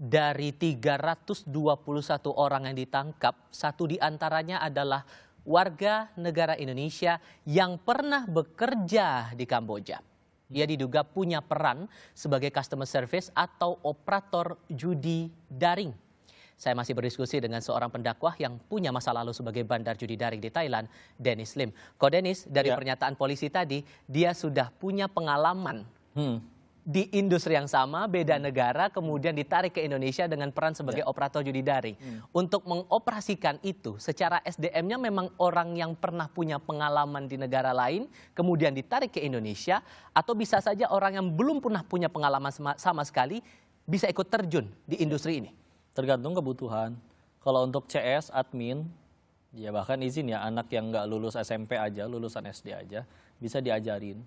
Dari 321 orang yang ditangkap, satu di antaranya adalah warga negara Indonesia yang pernah bekerja di Kamboja. Ia diduga punya peran sebagai customer service atau operator judi daring. Saya masih berdiskusi dengan seorang pendakwah yang punya masa lalu sebagai bandar judi daring di Thailand, Dennis Lim. Ko Dennis, dari pernyataan polisi tadi, dia sudah punya pengalaman di industri yang sama, beda negara, kemudian ditarik ke Indonesia dengan peran sebagai operator judi daring. Untuk mengoperasikan itu, secara SDM-nya memang orang yang pernah punya pengalaman di negara lain, kemudian ditarik ke Indonesia, atau bisa saja orang yang belum pernah punya pengalaman sama sekali, bisa ikut terjun di industri ini? Tergantung kebutuhan. Kalau untuk CS, admin, ya bahkan izin ya, anak yang nggak lulus SMP aja, lulusan SD aja, bisa diajarin.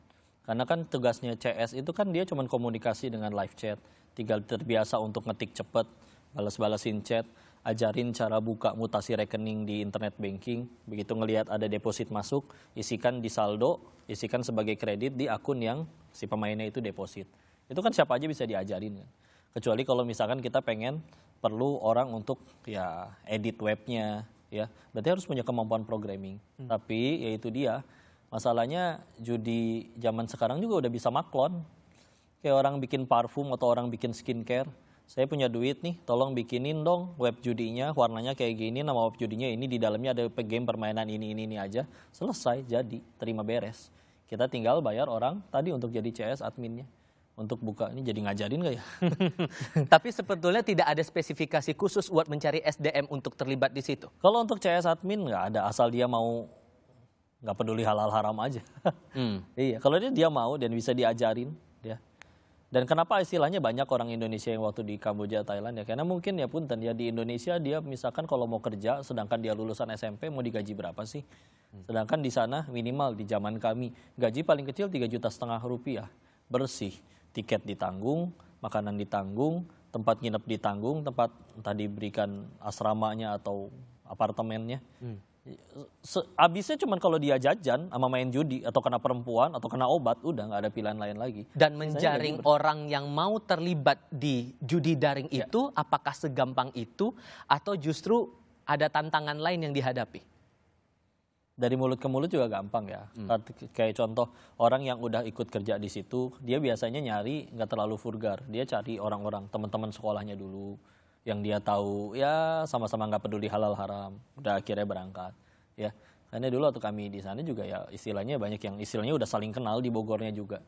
Karena kan tugasnya CS itu kan dia cuma komunikasi dengan live chat. Tinggal terbiasa untuk ngetik cepet, balas-balasin chat, ajarin cara buka mutasi rekening di internet banking. Begitu ngelihat ada deposit masuk, isikan di saldo, isikan sebagai kredit di akun yang si pemainnya itu deposit. Itu kan siapa aja bisa diajarin kan. Kecuali kalau misalkan kita pengen perlu orang untuk ya edit webnya, ya berarti harus punya kemampuan programming. Tapi ya itu dia. Masalahnya judi zaman sekarang juga udah bisa maklon. Kayak orang bikin parfum atau orang bikin skincare. Saya punya duit nih, tolong bikinin dong web judinya, warnanya kayak gini, nama web judinya ini, di dalamnya ada game permainan ini aja. Selesai, jadi, terima beres. Kita tinggal bayar orang tadi untuk jadi CS adminnya. Untuk buka ini jadi ngajarin gak ya? Tapi sebetulnya tidak ada spesifikasi khusus buat mencari SDM untuk terlibat di situ? Kalau untuk CS admin nggak ada, asal dia mau, nggak peduli halal haram aja. Iya, kalau dia mau dan bisa diajarin, ya. Dan kenapa istilahnya banyak orang Indonesia yang waktu di Kamboja, Thailand ya? Karena mungkin ya punten ya di Indonesia dia misalkan kalau mau kerja, sedangkan dia lulusan SMP mau digaji berapa sih? Sedangkan di sana minimal di zaman kami gaji paling kecil 3,5 juta rupiah, bersih, tiket ditanggung, makanan ditanggung, tempat nginep ditanggung, tempat entah diberikan asramanya atau apartemennya. Abisnya cuma kalau dia jajan sama main judi atau kena perempuan atau kena obat, udah nggak ada pilihan lain lagi. Dan menjaring orang yang mau terlibat di judi daring itu, apakah segampang itu atau justru ada tantangan lain yang dihadapi? Dari mulut ke mulut juga gampang ya. Kayak contoh orang yang udah ikut kerja di situ, dia biasanya nyari nggak terlalu vulgar. Dia cari orang-orang teman-teman sekolahnya dulu, yang dia tahu ya sama-sama nggak peduli halal haram, udah akhirnya berangkat ya. Karena dulu waktu kami di sana juga ya istilahnya banyak yang istilahnya udah saling kenal di Bogornya juga.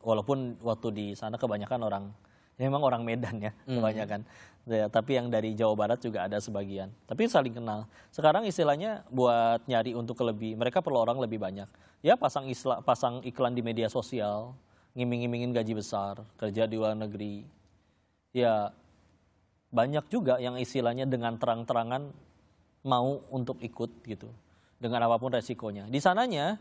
Walaupun waktu di sana kebanyakan orang ya memang orang Medan ya kebanyakan ya, tapi yang dari Jawa Barat juga ada sebagian, tapi saling kenal. Sekarang istilahnya buat nyari untuk lebih, mereka perlu orang lebih banyak ya, pasang iklan di media sosial, ngiming-ngimingin gaji besar, kerja di luar negeri ya. Banyak juga yang istilahnya dengan terang-terangan mau untuk ikut gitu, dengan apapun resikonya. Di sananya,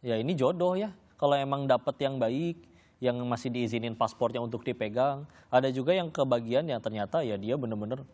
ya ini jodoh ya. Kalau emang dapet yang baik, yang masih diizinin paspornya untuk dipegang. Ada juga yang kebagian yang ternyata ya dia bener-bener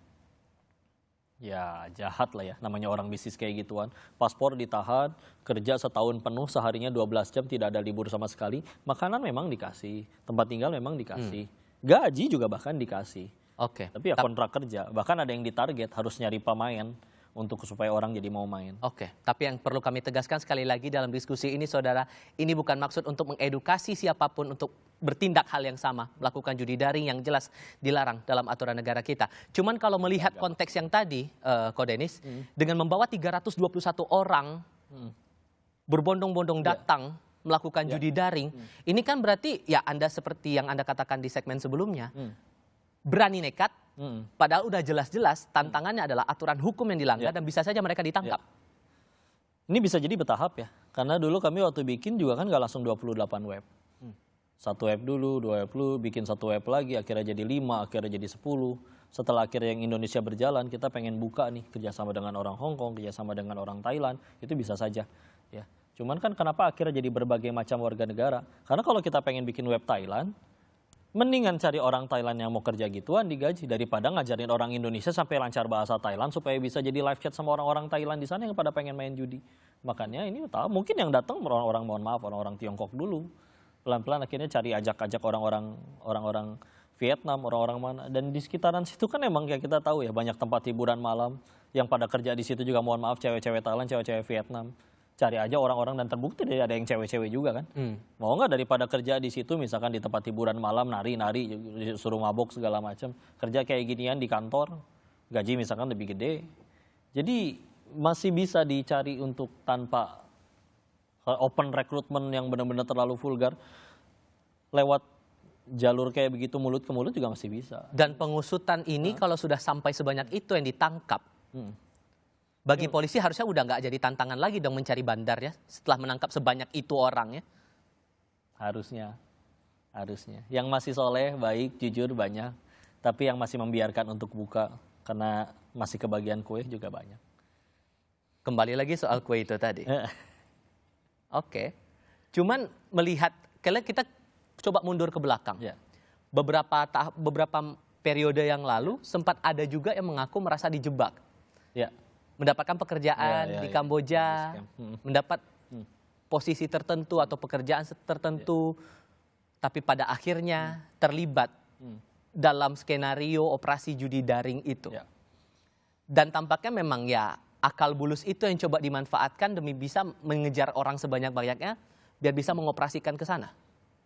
ya jahat lah ya, namanya orang bisnis kayak gituan. Paspor ditahan, kerja setahun penuh, seharinya 12 jam, tidak ada libur sama sekali. Makanan memang dikasih, tempat tinggal memang dikasih, gaji juga bahkan dikasih. Oke. Tapi ya kontrak kerja, bahkan ada yang ditarget harus nyari pemain untuk supaya orang jadi mau main. Oke, tapi yang perlu kami tegaskan sekali lagi dalam diskusi ini, saudara, ini bukan maksud untuk mengedukasi siapapun untuk bertindak hal yang sama, melakukan judi daring yang jelas dilarang dalam aturan negara kita. Cuman kalau melihat konteks yang tadi, Ko Dennis, dengan membawa 321 orang berbondong-bondong datang melakukan judi daring, ini kan berarti ya Anda seperti yang Anda katakan di segmen sebelumnya, berani nekat, padahal udah jelas-jelas tantangannya adalah aturan hukum yang dilanggar dan bisa saja mereka ditangkap. Ini bisa jadi bertahap ya, karena dulu kami waktu bikin juga kan nggak langsung 28 web. Satu web dulu, 2 web dulu, bikin 1 web lagi, akhirnya jadi 5, akhirnya jadi 10. Setelah akhirnya yang Indonesia berjalan, kita pengen buka nih kerjasama dengan orang Hong Kong, kerjasama dengan orang Thailand, itu bisa saja. Ya, cuman kan kenapa akhirnya jadi berbagai macam warga negara? Karena kalau kita pengen bikin web Thailand, mendingan cari orang Thailand yang mau kerja gituan digaji daripada ngajarin orang Indonesia sampai lancar bahasa Thailand supaya bisa jadi live chat sama orang-orang Thailand di sana yang pada pengen main judi. Makanya ini tahu mungkin yang datang orang-orang, mohon maaf, orang-orang Tiongkok dulu. Pelan-pelan akhirnya cari ajak-ajak orang-orang Vietnam, orang-orang mana. Dan di sekitaran situ kan emang kayak kita tahu ya banyak tempat hiburan malam yang pada kerja di situ juga, mohon maaf, cewek-cewek Thailand, cewek-cewek Vietnam. Cari aja orang-orang dan terbukti deh ada yang cewek-cewek juga kan. Mau nggak daripada kerja di situ misalkan di tempat hiburan malam nari-nari suruh mabok segala macam, kerja kayak ginian di kantor gaji misalkan lebih gede. Jadi masih bisa dicari untuk tanpa open recruitment yang benar-benar terlalu vulgar, lewat jalur kayak begitu mulut ke mulut juga masih bisa. Dan pengusutan ini kalau sudah sampai sebanyak itu yang ditangkap, bagi polisi harusnya udah nggak jadi tantangan lagi dong mencari bandar ya setelah menangkap sebanyak itu orang ya. Harusnya. Yang masih soleh, baik, jujur banyak. Tapi yang masih membiarkan untuk buka karena masih kebagian kue juga banyak. Kembali lagi soal kue itu tadi. Oke. Cuman melihat, kalau kita coba mundur ke belakang. Ya. Beberapa periode yang lalu sempat ada juga yang mengaku merasa dijebak. Ya. Mendapatkan pekerjaan Ya, di ya. Kamboja, mendapat posisi tertentu atau pekerjaan tertentu, tapi pada akhirnya terlibat dalam skenario operasi judi daring itu. Ya. Dan tampaknya memang ya akal bulus itu yang coba dimanfaatkan demi bisa mengejar orang sebanyak-banyaknya biar bisa mengoperasikan ke sana.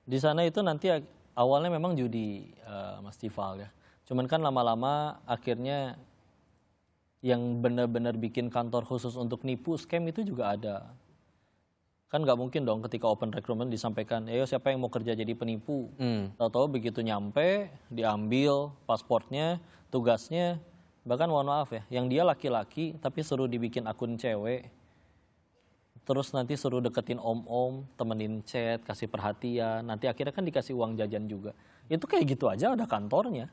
Di sana itu nanti awalnya memang judi, Mas Tifal ya. Cuman kan lama-lama akhirnya yang benar-benar bikin kantor khusus untuk nipu scam itu juga ada. Kan nggak mungkin dong ketika open recruitment disampaikan, ayo siapa yang mau kerja jadi penipu. Tahu-tahu begitu nyampe, diambil pasportnya, tugasnya, bahkan mohon maaf ya, yang dia laki-laki tapi suruh dibikin akun cewek, terus nanti suruh deketin om-om, temenin chat, kasih perhatian, nanti akhirnya kan dikasih uang jajan juga. Itu kayak gitu aja ada kantornya.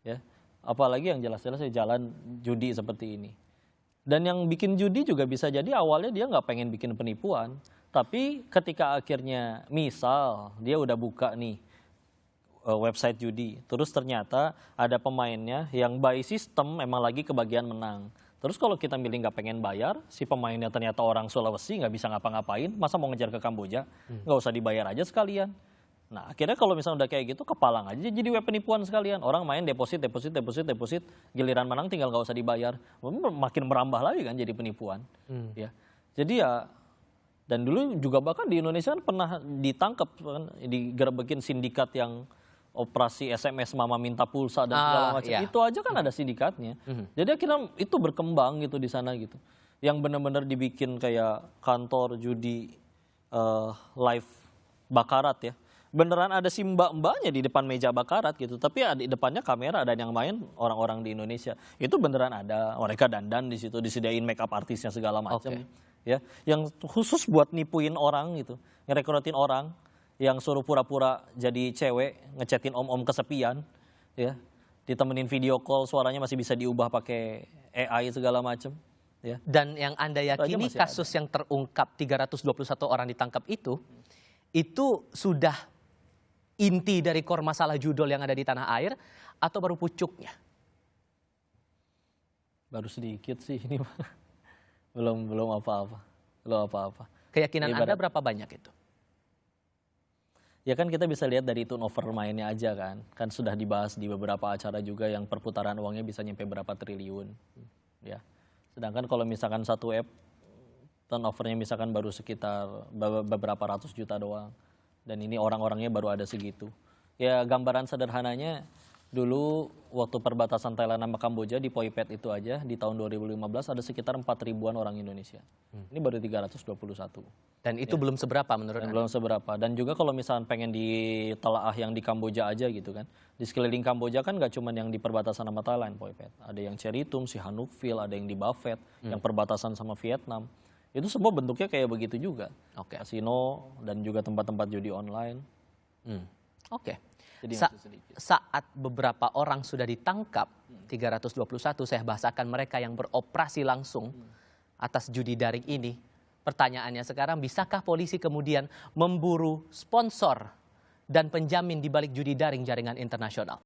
Ya. Apalagi yang jelas-jelas jalan judi seperti ini. Dan yang bikin judi juga bisa jadi awalnya dia nggak pengen bikin penipuan. Tapi ketika akhirnya misal dia udah buka nih website judi. Terus ternyata ada pemainnya yang by system memang lagi kebagian menang. Terus kalau kita milih nggak pengen bayar, si pemainnya ternyata orang Sulawesi nggak bisa ngapa-ngapain, masa mau ngejar ke Kamboja? Nggak usah dibayar aja sekalian. Nah akhirnya kalau misalnya udah kayak gitu kepalang aja jadi web penipuan sekalian. Orang main deposit, giliran menang tinggal nggak usah dibayar. Makin merambah lagi kan jadi penipuan. Ya. Jadi ya, dan dulu juga bahkan di Indonesia kan pernah ditangkap, kan, digerebekin sindikat yang operasi SMS mama minta pulsa dan segala macam. Iya. Itu aja kan ada sindikatnya. Jadi akhirnya itu berkembang gitu di sana gitu. Yang benar-benar dibikin kayak kantor judi live bakarat ya. Beneran ada si mbak-mbaknya di depan meja bakarat gitu. Tapi di depannya kamera dan yang main orang-orang di Indonesia. Itu beneran ada. Mereka dandan di situ, disediain make up artisnya segala macam. Ya, yang khusus buat nipuin orang gitu, ngerekrutin orang, yang suruh pura-pura jadi cewek, ngechatin om-om kesepian, ya, ditemenin video call, suaranya masih bisa diubah pakai AI segala macam. Ya. Dan yang Anda yakini kasus yang terungkap 321 orang ditangkap itu sudah inti dari core masalah judol yang ada di tanah air atau baru pucuknya? Baru sedikit sih ini, belum apa-apa. Keyakinan Anda berapa banyak itu? Ya kan kita bisa lihat dari turnover mainnya aja kan sudah dibahas di beberapa acara juga yang perputaran uangnya bisa nyampe berapa triliun. Ya. Sedangkan kalau misalkan satu app turnovernya misalkan baru sekitar beberapa ratus juta doang. Dan ini orang-orangnya baru ada segitu. Ya gambaran sederhananya dulu waktu perbatasan Thailand sama Kamboja di Poi Pet itu aja di tahun 2015 ada sekitar 4 ribuan orang Indonesia. Ini baru 321. Dan itu belum seberapa menurut Anda? Belum seberapa. Dan juga kalau misalnya pengen ditelaah yang di Kamboja aja gitu kan. Di sekeliling Kamboja kan gak cuma yang di perbatasan sama Thailand Poi Pet. Ada yang Cheritum, Sihanoukville, ada yang di Buffet, yang perbatasan sama Vietnam. Itu semua bentuknya kayak begitu juga. Kasino dan juga tempat-tempat judi online. Jadi saat beberapa orang sudah ditangkap, 321, saya bahasakan mereka yang beroperasi langsung atas judi daring ini. Pertanyaannya sekarang, bisakah polisi kemudian memburu sponsor dan penjamin di balik judi daring jaringan internasional?